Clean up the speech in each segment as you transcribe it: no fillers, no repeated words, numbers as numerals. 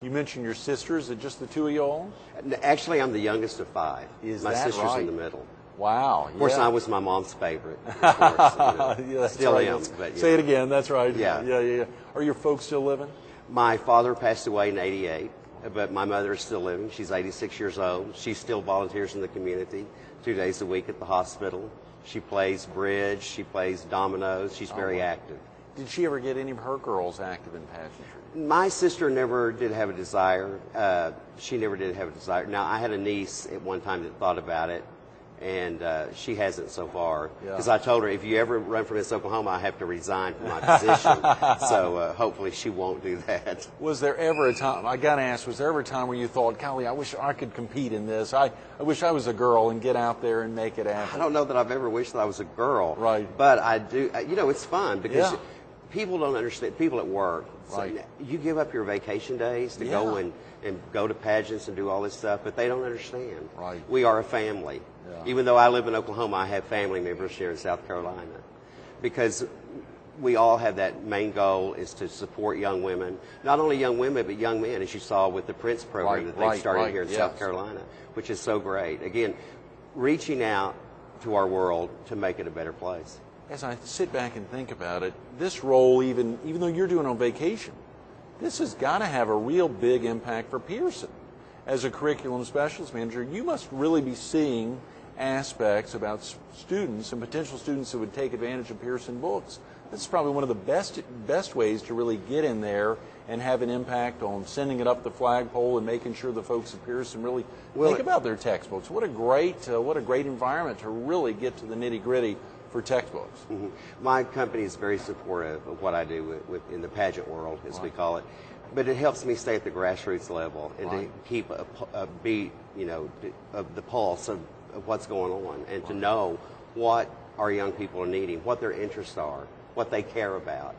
You mentioned your sister. Is it just the two of you all? Actually, I'm the youngest of five. My sister's right? in the middle. Wow. Of course, I was my mom's favorite. Of course, yeah, that's still right. am. But, Say it again. That's right. Yeah. Are your folks still living? My father passed away in '88, but my mother is still living. She's 86 years old. She still volunteers in the community 2 days a week at the hospital. She plays bridge. She plays dominoes. She's very active. Did she ever get any of her girls active in pageantry? My sister never did have a desire. She never did have a desire. Now, I had a niece at one time that thought about it, and she hasn't so far. Because I told her, if you ever run for Miss Oklahoma, I have to resign from my position. So hopefully she won't do that. Was there ever a time, I got to ask, was there ever a time where you thought, golly, I wish I could compete in this. I wish I was a girl and get out there and make it happen. I don't know that I've ever wished that I was a girl. Right. But I do, it's fun because people don't understand, people at work. Right. So you give up your vacation days to go and go to pageants and do all this stuff, but they don't understand. Right. We are a family. Yeah. Even though I live in Oklahoma, I have family members here in South Carolina. Because we all have that main goal is to support young women. Not only young women, but young men, as you saw with the Prince program that they started here in South Carolina, which is so great. Again, reaching out to our world to make it a better place. As I sit back and think about it, this role, even though you're doing it on vacation, this has got to have a real big impact for Pearson. As a curriculum specialist manager, you must really be seeing aspects about students and potential students who would take advantage of Pearson books. This is probably one of the best ways to really get in there and have an impact on sending it up the flagpole and making sure the folks at Pearson really think about their textbooks. What a great environment to really get to the nitty-gritty for textbooks. Mm-hmm. My company is very supportive of what I do in the pageant world, as we call it. But it helps me stay at the grassroots level and to keep a beat, of the pulse of what's going on, and to know what our young people are needing, what their interests are, what they care about.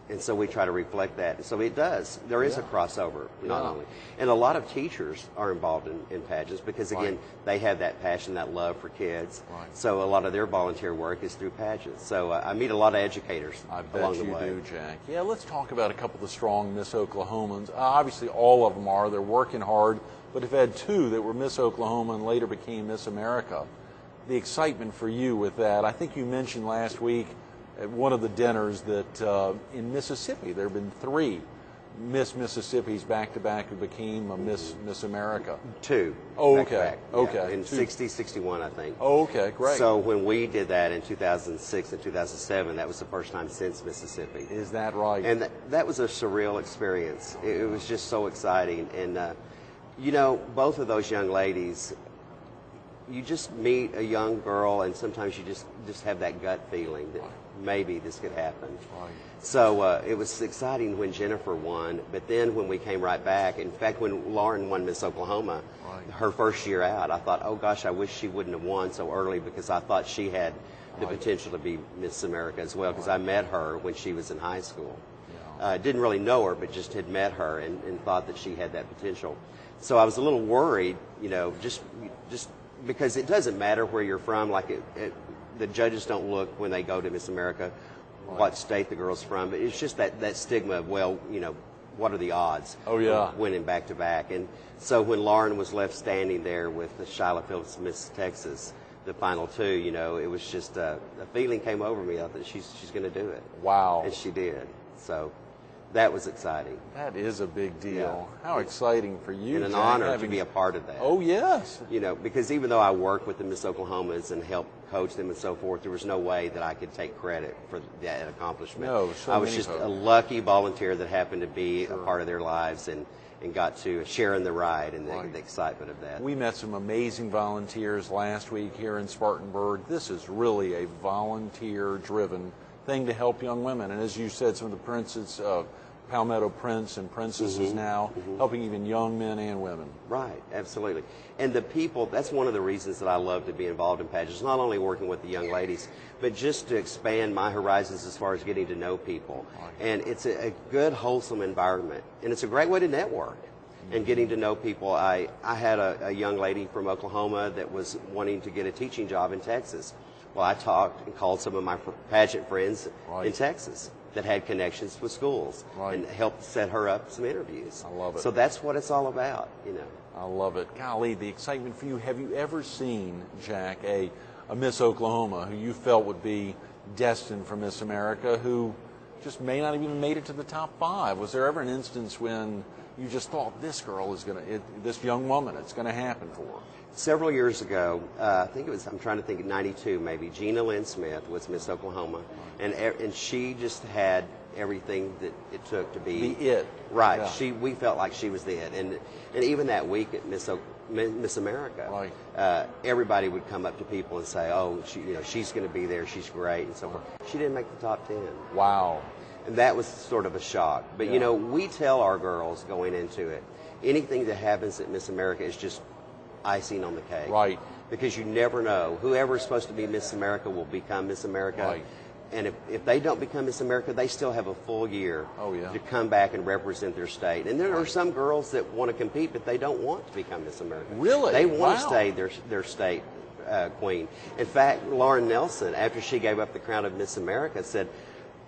And so we try to reflect that. So it does. There is a crossover, not only. And a lot of teachers are involved in pageants because, again, they have that passion, that love for kids. So a lot of their volunteer work is through pageants. So I meet a lot of educators along the way. I bet you do, Jack. Yeah, let's talk about a couple of the strong Miss Oklahomans. Obviously, all of them are. They're working hard. But if you had two that were Miss Oklahoma and later became Miss America, the excitement for you with that, I think you mentioned last week at one of the dinners that in Mississippi there have been 3 Miss Mississippis back-to-back who became a Miss America. 2. Oh, back. Okay. In 60, 61, I think. Oh, okay, great. So when we did that in 2006 and 2007, that was the first time since Mississippi. Is that right? And that was a surreal experience. It was just so exciting. And, both of those young ladies, you just meet a young girl and sometimes you just have that gut feeling that maybe this could happen. So it was exciting when Jennifer won, but then when we came right back, in fact, when Lauren won Miss Oklahoma, her first year out, I thought, oh gosh, I wish she wouldn't have won so early because I thought she had the potential to be Miss America as well because I met her when she was in high school. Didn't really know her, but just had met her and thought that she had that potential. So I was a little worried, just because it doesn't matter where you're from. Like the judges don't look when they go to Miss America what state the girl's from, but it's just that stigma of, what are the odds of winning back-to-back. And so when Lauren was left standing there with the Shyla Phillips Miss Texas, the final 2, it was just a feeling came over me. I thought she's going to do it. Wow. And she did. So that was exciting. That is a big deal. Yeah. How exciting for you, and an Jack, honor to be a part of that. Oh, yes. Because even though I worked with the Miss Oklahomas and helped coach them and so forth, there was no way that I could take credit for that accomplishment. No, I was just a lucky volunteer that happened to be a part of their lives and got to share in the ride and the excitement of that. We met some amazing volunteers last week here in Spartanburg. This is really a volunteer-driven thing to help young women. And as you said, some of the princes, Palmetto Prince and princesses now, helping even young men and women. Right, absolutely. And the people, that's one of the reasons that I love to be involved in pageants, not only working with the young ladies, but just to expand my horizons as far as getting to know people. And it's a good, wholesome environment. And it's a great way to network and getting to know people. I had a young lady from Oklahoma that was wanting to get a teaching job in Texas. Well, I talked and called some of my pageant friends in Texas. that had connections with schools and helped set her up some interviews. I love it. So that's what it's all about, you know. I love it. Golly, the excitement for you. Have you ever seen, Jack, a Miss Oklahoma who you felt would be destined for Miss America who just may not have even made it to the top 5? Was there ever an instance when you just thought this girl is this young woman, it's going to happen for her? Several years ago, I think it was, I'm trying to think, 92 maybe, Gina Lynn Smith was Miss Oklahoma, and she just had everything that it took to be the it. Right. Yeah. We felt like she was the it, and even that week at Miss America, everybody would come up to people and say, "Oh, she's going to be there. She's great," and so forth. She didn't make the top 10. Wow. And that was sort of a shock. But we tell our girls going into it, anything that happens at Miss America is just icing on the cake. Right. Because you never know. Whoever is supposed to be Miss America will become Miss America. Right. And if they don't become Miss America, they still have a full year to come back and represent their state. And there are some girls that want to compete, but they don't want to become Miss America. Really? They want to stay their state queen. In fact, Lauren Nelson, after she gave up the crown of Miss America, said,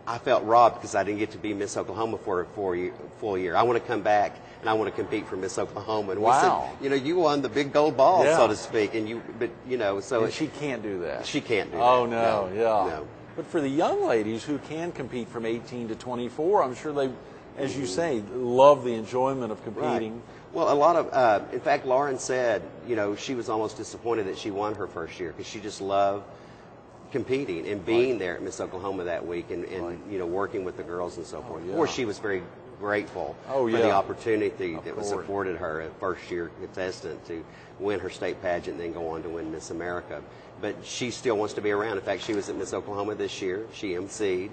"I felt robbed because I didn't get to be Miss Oklahoma for a full year. I want to come back and I want to compete for Miss Oklahoma." And we said, you won the big gold ball, so to speak. So and she can't do that. She can't do that. Oh no, No. But for the young ladies who can compete from 18 to 24, I'm sure they, as you say, love the enjoyment of competing. Right. Well, a lot of, in fact, Lauren said, she was almost disappointed that she won her first year because she just loved competing and being there at Miss Oklahoma that week and working with the girls and so forth. Of course, she was very grateful for the opportunity that was afforded her as first-year contestant to win her state pageant and then go on to win Miss America. But she still wants to be around. In fact, she was at Miss Oklahoma this year. She emceed.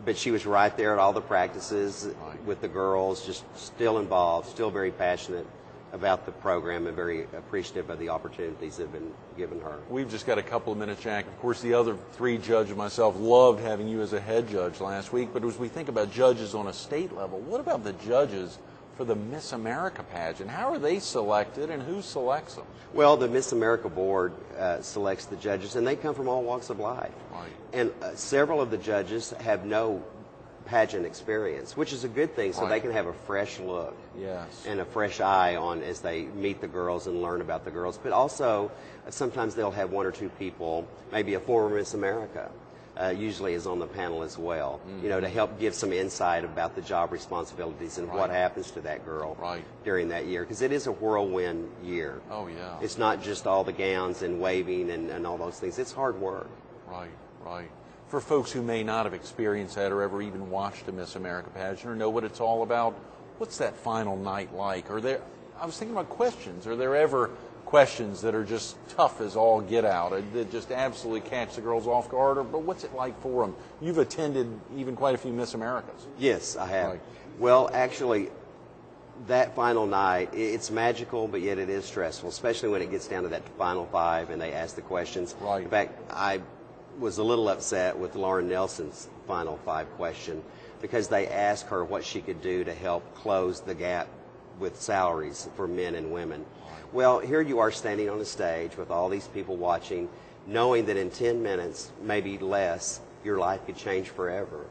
But she was right there at all the practices with the girls, just still involved, still very passionate about the program and very appreciative of the opportunities that have been given her. We've just got a couple of minutes, Jack. Of course, the other 3 judges, myself, loved having you as a head judge last week. But as we think about judges on a state level, what about the judges for the Miss America pageant? How are they selected and who selects them? Well, the Miss America board selects the judges, and they come from all walks of life. Right. And several of the judges have no pageant experience, which is a good thing, so they can have a fresh look and a fresh eye on as they meet the girls and learn about the girls. But also, sometimes they'll have 1 or 2 people, maybe a former Miss America, usually is on the panel as well, to help give some insight about the job responsibilities and what happens to that girl during that year. Because it is a whirlwind year. Oh, yeah. It's not just all the gowns and waving and all those things. It's hard work. Right. For folks who may not have experienced that or ever even watched a Miss America pageant or know what it's all about, what's that final night like? I was thinking about questions. Are there ever questions that are just tough as all get out, that just absolutely catch the girls off guard? But what's it like for them? You've attended even quite a few Miss Americas. Yes, I have. Well, actually, that final night, it's magical, but yet it is stressful, especially when it gets down to that final 5 and they ask the questions. Right. In fact, I was a little upset with Lauren Nelson's final 5 question because they asked her what she could do to help close the gap with salaries for men and women. Well, here you are standing on a stage with all these people watching, knowing that in 10 minutes, maybe less, your life could change forever.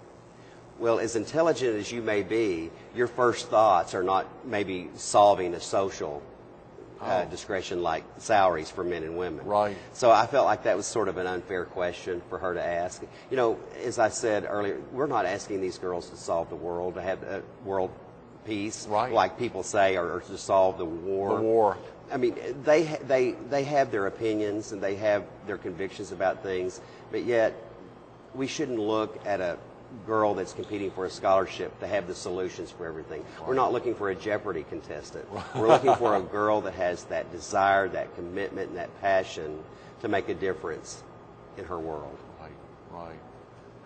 Well, as intelligent as you may be, your first thoughts are not maybe solving a social discretion like salaries for men and women. Right. So I felt like that was sort of an unfair question for her to ask. As I said earlier, we're not asking these girls to solve the world, to have a world peace, like people say, or to solve the war. The war. I mean, they have their opinions and they have their convictions about things, but yet we shouldn't look at a girl that's competing for a scholarship to have the solutions for everything. We're not looking for a Jeopardy contestant. We're looking for a girl that has that desire, that commitment, and that passion to make a difference in her world. Right.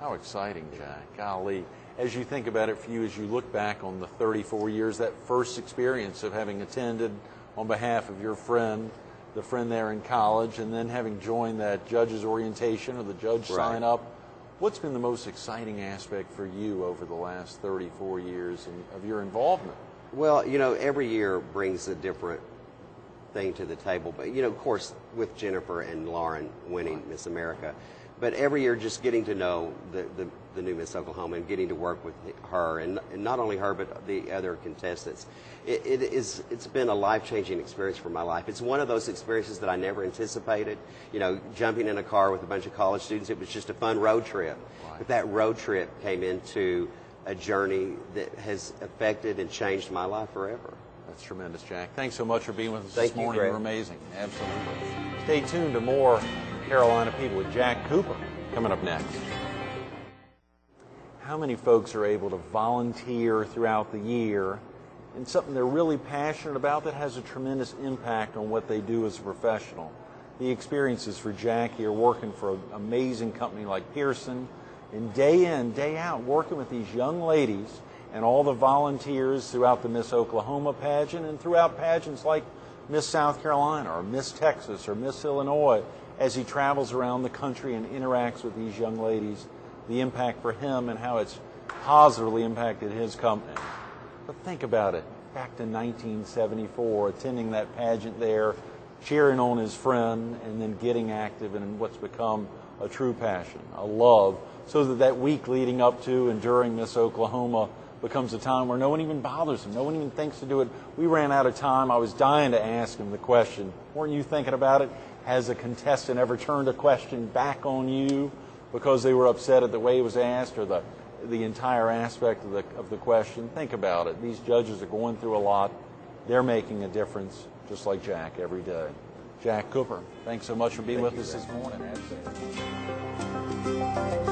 How exciting, Jack. Golly. As you think about it for you, as you look back on the 34 years, that first experience of having attended on behalf of your friend, the friend there in college, and then having joined that judge's orientation or the judge sign up, what's been the most exciting aspect for you over the last 34 years of your involvement? Well, every year brings a different thing to the table. But, of course, with Jennifer and Lauren winning Miss America. But every year, just getting to know the new Miss Oklahoma and getting to work with her, and not only her, but the other contestants, it's been a life-changing experience for my life. It's one of those experiences that I never anticipated. You know, jumping in a car with a bunch of college students, it was just a fun road trip. Right. But that road trip came into a journey that has affected and changed my life forever. That's tremendous, Jack. Thanks so much for being with us Thank this you, morning. Greg. You're amazing. Absolutely. Stay tuned to more Carolina People with Jack Cooper coming up next. How many folks are able to volunteer throughout the year in something they're really passionate about that has a tremendous impact on what they do as a professional? The experiences for Jack here working for an amazing company like Pearson, and day in, day out, working with these young ladies and all the volunteers throughout the Miss Oklahoma pageant and throughout pageants like Miss South Carolina or Miss Texas or Miss Illinois, as he travels around the country and interacts with these young ladies, the impact for him and how it's positively impacted his company. But think about it. Back to 1974, attending that pageant there, cheering on his friend, and then getting active in what's become a true passion, a love, so that that week leading up to and during Miss Oklahoma becomes a time where no one even bothers him. No one even thinks to do it. We ran out of time. I was dying to ask him the question. Weren't you thinking about it? Has a contestant ever turned a question back on you because they were upset at the way it was asked or the entire aspect of the question? Think about it. These judges are going through a lot. They're making a difference, just like Jack, every day. Jack Cooper, thanks so much for being with us this morning. Absolutely.